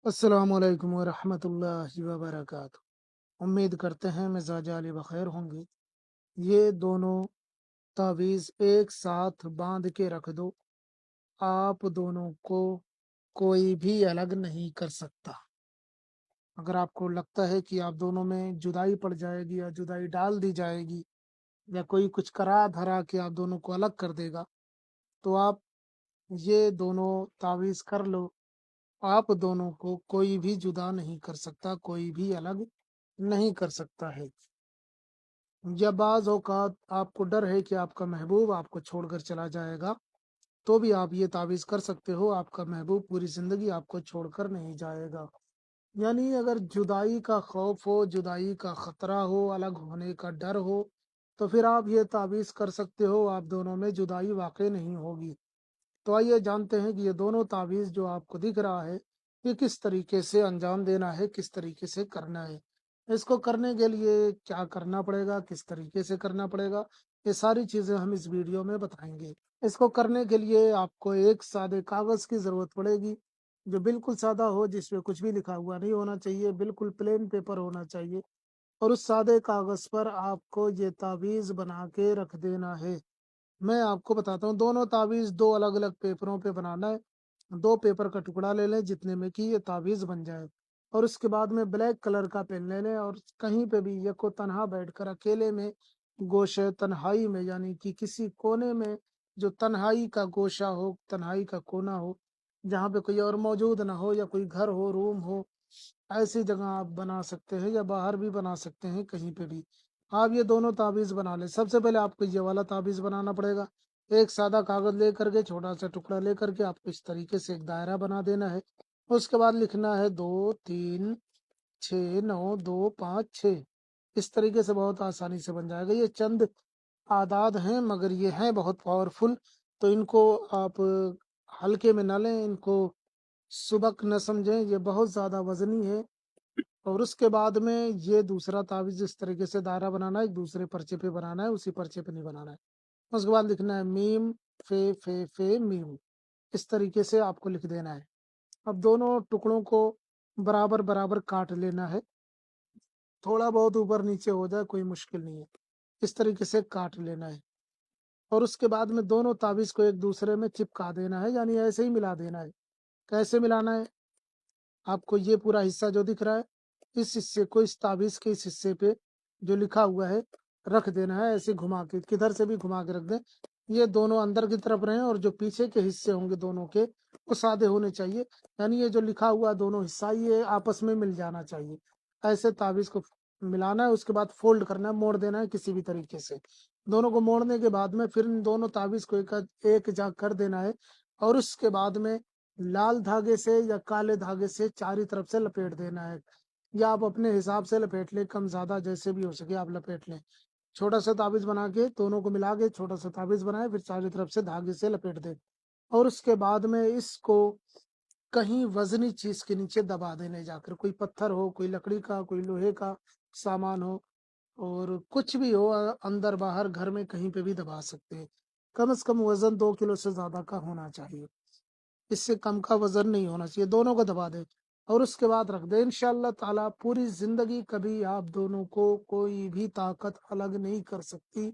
अस्सलाम वालेकुम वरहमतुल्लाहि वबरकातुह। उम्मीद करते हैं मिजाज आली बखैर होंगे। ये दोनों तावीज़ एक साथ बांध के रख दो, आप दोनों को कोई भी अलग नहीं कर सकता। अगर आपको लगता है कि आप दोनों में जुदाई पड़ जाएगी या जुदाई डाल दी जाएगी या कोई कुछ करा धरा के आप दोनों को अलग कर देगा, तो आप ये दोनों तावीज़ कर लो। आप दोनों को कोई भी जुदा नहीं कर सकता, कोई भी अलग नहीं कर सकता है। या बाज़ औक़ात आपको डर है कि आपका महबूब आपको छोड़कर चला जाएगा, तो भी आप ये तावीज़ कर सकते हो, आपका महबूब पूरी ज़िंदगी आपको छोड़कर नहीं जाएगा। यानी अगर जुदाई का खौफ हो, जुदाई का खतरा हो, अलग होने का डर हो, तो फिर आप ये तावीज़ कर सकते हो, आप दोनों में जुदाई वाक़ई नहीं होगी। तो आइए जानते हैं कि ये दोनों तावीज़ जो आपको दिख रहा है, ये किस तरीके से अंजाम देना है, किस तरीके से करना है। इसको करने के लिए क्या करना पड़ेगा, किस तरीके से करना पड़ेगा, ये सारी चीज़ें हम इस वीडियो में बताएँगे। इसको करने के लिए आपको एक सादे कागज़ की ज़रूरत पड़ेगी, जो बिल्कुल सादा हो, जिसमें कुछ भी लिखा हुआ नहीं होना चाहिए, बिल्कुल प्लेन पेपर होना चाहिए और उस सादे कागज़ पर आपको ये तावीज़ बना के रख देना है। मैं आपको बताता हूँ, दोनों तावीज़ 2 अलग-अलग पेपरों पे बनाना है। 2 पेपर का टुकड़ा ले लें जितने में कि ये तावीज़ बन जाए और उसके बाद में ब्लैक कलर का पेन ले लें और कहीं पे भी यको तन्हा बैठकर अकेले में गोशे तन्हाई में, यानी कि किसी कोने में जो तन्हाई का गोशा हो, तन्हाई का कोना हो, जहाँ पे कोई और मौजूद ना हो या कोई घर हो, रूम हो, ऐसी जगह आप बना सकते हैं या बाहर भी बना सकते हैं, कहीं पे भी। आप ये दोनों ताबीज़ बना लें। सबसे पहले आपको ये वाला ताबीज़ बनाना पड़ेगा। एक सादा कागज़ लेकर के, छोटा-सा टुकड़ा लेकर के आपको इस तरीके से एक दायरा बना देना है। उसके बाद लिखना है 2, 3, 6, 9, 2, 5, 6। इस तरीके से बहुत आसानी से बन जाएगा। ये चंद आदाद हैं मगर ये हैं बहुत पावरफुल, तो इनको आप हल्के में ना लें, इनको सुबक न समझें, ये बहुत ज़्यादा वज़नी है। और उसके बाद में ये दूसरा तावीज़ इस तरीके से दायरा बनाना है, एक दूसरे पर्चे पे बनाना है, उसी पर्चे पे नहीं बनाना है। उसके बाद लिखना है मीम, फे, मीम। इस तरीके से आपको लिख देना है। अब दोनों टुकड़ों को बराबर-बराबर काट लेना है। थोड़ा बहुत ऊपर-नीचे हो जाए कोई मुश्किल नहीं है। इस तरीके से काट लेना है और उसके बाद में दोनों तावीज़ को एक दूसरे में चिपका देना है, यानी ऐसे ही मिला देना है। कैसे मिलाना है? आपको ये पूरा हिस्सा जो दिख रहा है, इस हिस्से को इस ताबीज़ के इस हिस्से पे जो लिखा हुआ है रख देना है, ऐसे घुमा के, किधर से भी घुमा के रख दें। ये दोनों अंदर की तरफ रहें और जो पीछे के हिस्से होंगे दोनों के, वो सादे होने चाहिए। यानी ये जो लिखा हुआ दोनों हिस्सा ये आपस में मिल जाना चाहिए। ऐसे ताबीज़ को मिलाना है, उसके बाद फ़ोल्ड करना है, मोड़ देना है किसी भी तरीके से। दोनों को मोड़ने के बाद में फिर इन दोनों ताबीज़ को एक जा कर देना है और उसके बाद में लाल धागे से या काले धागे से चारों तरफ से लपेट देना है, या आप अपने हिसाब से लपेट लें, कम ज़्यादा जैसे भी हो सके आप लपेट लें। छोटा-सा ताबीज़ बना के दोनों को मिला के छोटा-सा ताबीज़ बनाएँ, फिर चारों तरफ से धागे से लपेट दें और उसके बाद में इसको कहीं वज़नी चीज़ के नीचे दबा दें ले जाकर। कोई पत्थर हो, कोई लकड़ी का, कोई लोहे का सामान हो और कुछ भी हो, अंदर-बाहर घर में कहीं पे भी दबा सकते हैं। कम से कम वज़न 2 किलो से ज़्यादा का होना चाहिए। इससे कम का वज़न नहीं होना चाहिए, दोनों को दबा दें और उसके बाद रख दें। इंशाअल्लाह ताला पूरी ज़िंदगी कभी आप दोनों को कोई भी ताकत अलग नहीं कर सकती,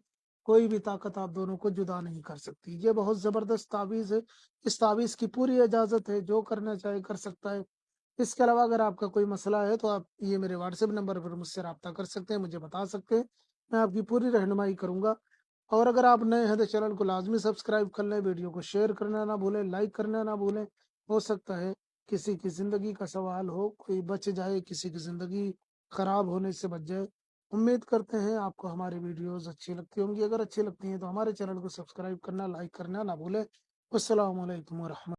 कोई भी ताकत आप दोनों को जुदा नहीं कर सकती। ये बहुत ज़बरदस्त तावीज़ है, इस तावीज़ की पूरी इजाज़त है, जो करना चाहे कर सकता है। इसके अलावा अगर आपका कोई मसला है तो आप ये मेरे व्हाट्सएप नंबर पर मुझसे राब्ता कर सकते हैं, मुझे बता सकते हैं, मैं आपकी पूरी रहनुमाई करूँगा। और अगर आप नए हैं तो चैनल को लाज़मी सब्सक्राइब कर लें, वीडियो को शेयर करना ना भूलें, लाइक करना ना भूलें। हो सकता है किसी की ज़िंदगी का सवाल हो, कोई बच जाए, किसी की ज़िंदगी खराब होने से बच जाए। उम्मीद करते हैं आपको हमारी वीडियोज़ अच्छी लगती होंगी। अगर अच्छी लगती हैं तो हमारे चैनल को सब्सक्राइब करना, लाइक करना ना भूलें। अस्सलामु अलैकुम व रहमतुल्लाह।